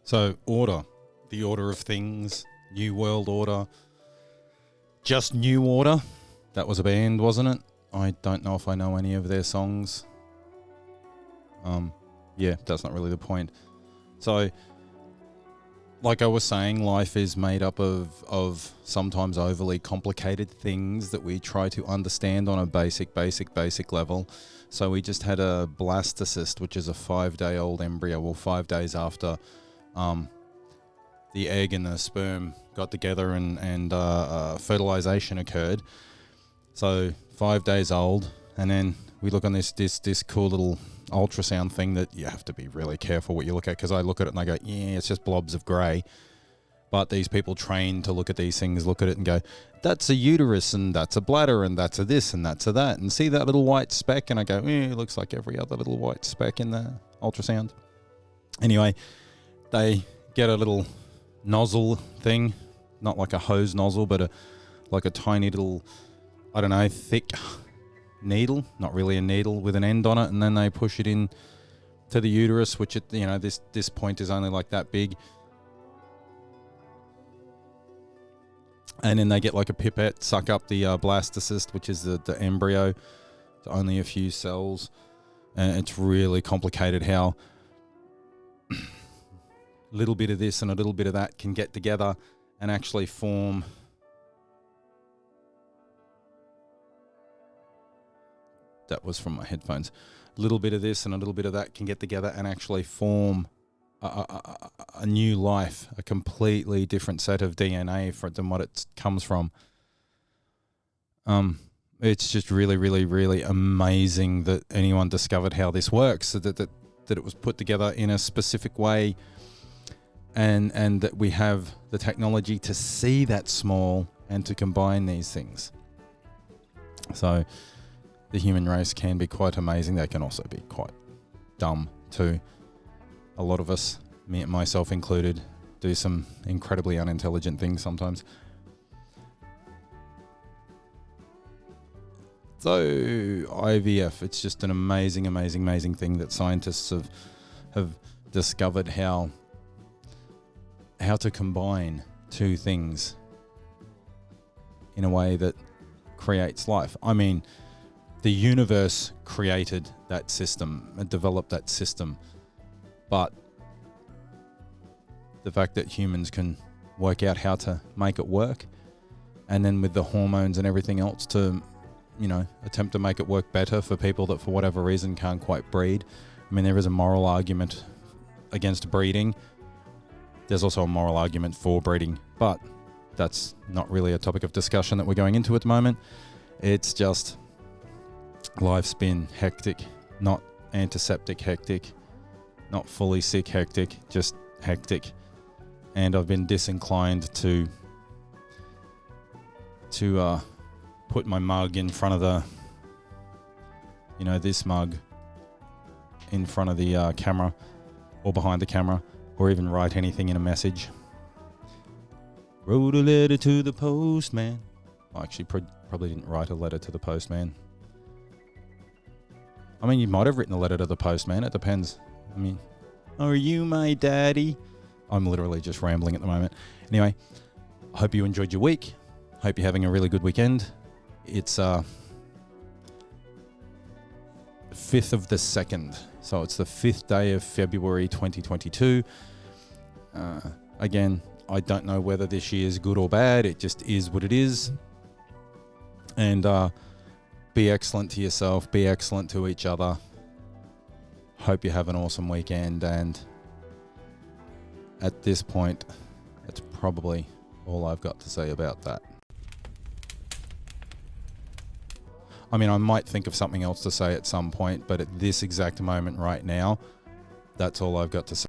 So, order. The order of things. New World Order. Just New Order. That was a band, wasn't it? I don't know if I know any of their songs. Yeah, that's not really the point. So, like I was saying, life is made up of sometimes overly complicated things that we try to understand on a basic level. So we just had a blastocyst, which is a 5-day-old embryo, well, 5 days after the egg and the sperm got together and fertilization occurred. So 5 days old, and then we look on this cool little ultrasound thing that you have to be really careful what you look at, because I look at it and I go, yeah, it's just blobs of grey. But these people trained to look at these things, look at it and go, that's a uterus and that's a bladder and that's a this and that's a that. And see that little white speck? And I go, it looks like every other little white speck in the ultrasound. Anyway, they get a little nozzle thing, not like a hose nozzle, but like a tiny little, I don't know, thick needle, not really a needle, with an end on it, and then they push it in to the uterus, which this point is only like that big. And then they get like a pipette, suck up the blastocyst, which is the embryo. It's only a few cells. And it's really complicated how a little bit of this and a little bit of that can get together and actually form that was from my headphones. A little bit of this and a little bit of that can get together and actually form a new life, a completely different set of DNA than what it comes from. It's just really, really, really amazing that anyone discovered how this works, that it was put together in a specific way, and that we have the technology to see that small and to combine these things. So the human race can be quite amazing. They can also be quite dumb too. A lot of us, myself included, do some incredibly unintelligent things sometimes. So IVF, it's just an amazing, amazing, amazing thing that scientists have discovered how to combine two things in a way that creates life. I mean, the universe created that system and developed that system. But the fact that humans can work out how to make it work, and then with the hormones and everything else to, attempt to make it work better for people that for whatever reason can't quite breed. I mean, there is a moral argument against breeding. There's also a moral argument for breeding, but that's not really a topic of discussion that we're going into at the moment. It's just life's been hectic, not antiseptic hectic. Not fully sick hectic, just hectic. And I've been disinclined to put my mug in front of this mug in front of the camera or behind the camera, or even write anything in a message. Wrote a letter to the postman. I actually probably didn't write a letter to the postman. I mean, you might have written a letter to the postman. It depends. I mean, are you my daddy? I'm literally just rambling at the moment. Anyway, I hope you enjoyed your week. Hope you're having a really good weekend. It's 5th of the 2nd. So it's the 5th day of February 2022. Again, I don't know whether this year is good or bad. It just is what it is. And be excellent to yourself. Be excellent to each other. Hope you have an awesome weekend, and at this point, that's probably all I've got to say about that. I mean, I might think of something else to say at some point, but at this exact moment right now, that's all I've got to say.